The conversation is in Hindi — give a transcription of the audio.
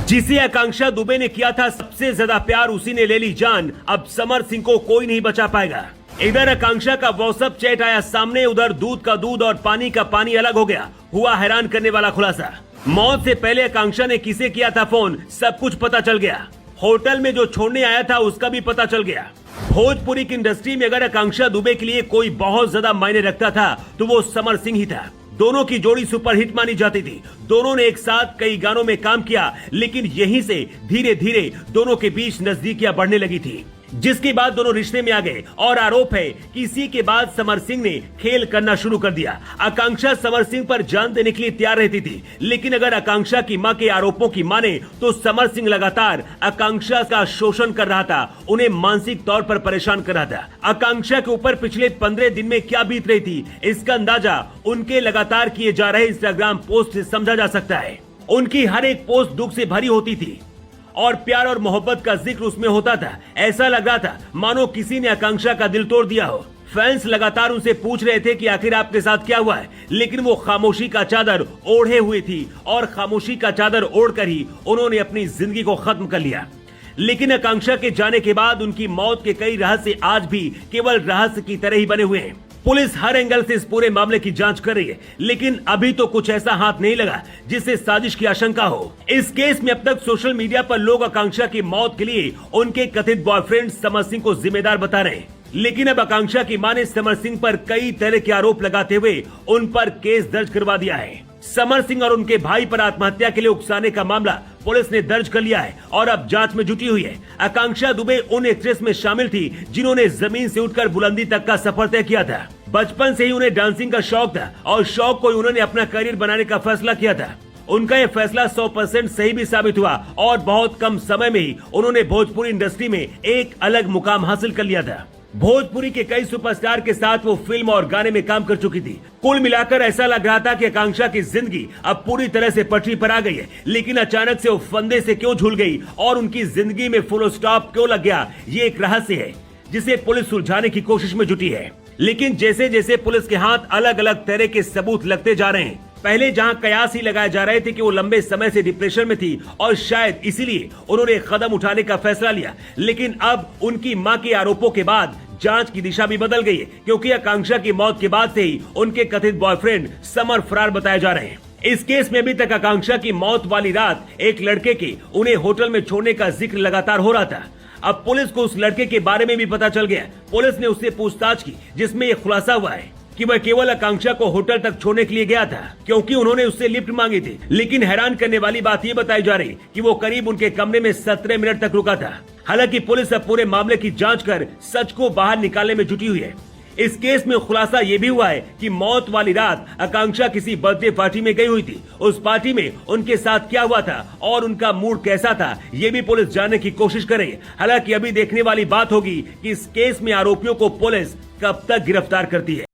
जिसे आकांक्षा दुबे ने किया था सबसे ज्यादा प्यार, उसी ने ले ली जान। अब समर सिंह को कोई नहीं बचा पाएगा। इधर आकांक्षा का व्हाट्सएप चैट आया सामने, उधर दूध का दूध और पानी का पानी अलग हो गया। हुआ हैरान करने वाला खुलासा। मौत से पहले आकांक्षा ने किसे किया था फोन, सब कुछ पता चल गया। होटल में जो छोड़ने आया था उसका भी पता चल गया। भोजपुरी की इंडस्ट्री में अगर आकांक्षा दुबे के लिए कोई बहुत ज्यादा मायने रखता था तो वो समर सिंह ही था। दोनों की जोड़ी सुपरहिट मानी जाती थी। दोनों ने एक साथ कई गानों में काम किया, लेकिन यहीं से धीरे धीरे दोनों के बीच नजदीकियां बढ़ने लगी थी, जिसके बाद दोनों रिश्ते में आ गए। और आरोप है कि इसी के बाद समर सिंह ने खेल करना शुरू कर दिया। आकांक्षा समर सिंह पर जान देने के लिए तैयार रहती थी, लेकिन अगर आकांक्षा की मां के आरोपों की माने तो समर सिंह लगातार आकांक्षा का शोषण कर रहा था, उन्हें मानसिक तौर पर परेशान कर रहा था। आकांक्षा के ऊपर पिछले 15 दिन में क्या बीत रही थी, इसका अंदाजा उनके लगातार किए जा रहे इंस्टाग्राम पोस्ट से समझा जा सकता है। उनकी हर एक पोस्ट दुख से भरी होती थी और प्यार और मोहब्बत का जिक्र उसमें होता था। ऐसा लग रहा था मानो किसी ने आकांक्षा का दिल तोड़ दिया हो। फैंस लगातार उनसे पूछ रहे थे कि आखिर आपके साथ क्या हुआ है, लेकिन वो खामोशी का चादर ओढ़े हुए थी और खामोशी का चादर ओढ़कर ही उन्होंने अपनी जिंदगी को खत्म कर लिया। लेकिन आकांक्षा के जाने के बाद उनकी मौत के कई रहस्य आज भी केवल रहस्य की तरह ही बने हुए हैं। पुलिस हर एंगल से इस पूरे मामले की जांच कर रही है, लेकिन अभी तो कुछ ऐसा हाथ नहीं लगा जिससे साजिश की आशंका हो। इस केस में अब तक सोशल मीडिया पर लोग आकांक्षा की मौत के लिए उनके कथित बॉयफ्रेंड समर सिंह को जिम्मेदार बता रहे हैं, लेकिन अब आकांक्षा की मां ने समर सिंह पर कई तरह के आरोप लगाते हुए उन पर केस दर्ज करवा दिया है। समर सिंह और उनके भाई पर आत्महत्या के लिए उकसाने का मामला पुलिस ने दर्ज कर लिया है और अब जांच में जुटी हुई है। आकांक्षा दुबे उन एक्ट्रेस में शामिल थी जिन्होंने जमीन से उठकर बुलंदी तक का सफर तय किया था। बचपन से ही उन्हें डांसिंग का शौक था और शौक को उन्होंने अपना करियर बनाने का फैसला किया था। उनका ये फैसला 100% सही भी साबित हुआ और बहुत कम समय में ही उन्होंने भोजपुरी इंडस्ट्री में एक अलग मुकाम हासिल कर लिया था। भोजपुरी के कई सुपरस्टार के साथ वो फिल्म और गाने में काम कर चुकी थी। कुल मिलाकर ऐसा लग रहा था कि आकांक्षा की जिंदगी अब पूरी तरह से पटरी पर आ गई है, लेकिन अचानक से वो फंदे से क्यों झूल गई और उनकी जिंदगी में फुल स्टॉप क्यों लग गया, ये एक रहस्य है जिसे पुलिस सुलझाने की कोशिश में जुटी है। लेकिन जैसे जैसे पुलिस के हाथ अलग अलग तरह के सबूत लगते जा रहे हैं, पहले जहां कयास ही लगाए जा रहे थे कि वो लंबे समय से डिप्रेशन में थी और शायद इसीलिए उन्होंने कदम उठाने का फैसला लिया, लेकिन अब उनकी मां के आरोपों के बाद जांच की दिशा भी बदल गई है, क्योंकि आकांक्षा की मौत के बाद से ही उनके कथित बॉयफ्रेंड समर फरार बताए जा रहे हैं। इस केस में अभी तक आकांक्षा की मौत वाली रात एक लड़के के उन्हें होटल में छोड़ने का जिक्र लगातार हो रहा था। अब पुलिस को उस लड़के के बारे में भी पता चल गया। पुलिस ने उससे पूछताछ की, जिसमें यह खुलासा हुआ है कि वह केवल आकांक्षा को होटल तक छोड़ने के लिए गया था, क्योंकि उन्होंने उससे लिफ्ट मांगी थी। लेकिन हैरान करने वाली बात ये बताई जा रही कि वो करीब उनके कमरे में 17 मिनट तक रुका था। हालांकि पुलिस अब पूरे मामले की जांच कर सच को बाहर निकालने में जुटी हुई है। इस केस में खुलासा ये भी हुआ है कि मौत वाली रात आकांक्षा किसी बर्थडे पार्टी में गई हुई थी। उस पार्टी में उनके साथ क्या हुआ था और उनका मूड कैसा था, ये भी पुलिस जानने की कोशिश कर रही है। हालांकि अभी देखने वाली बात होगी कि इस केस में आरोपियों को पुलिस कब तक गिरफ्तार करती है।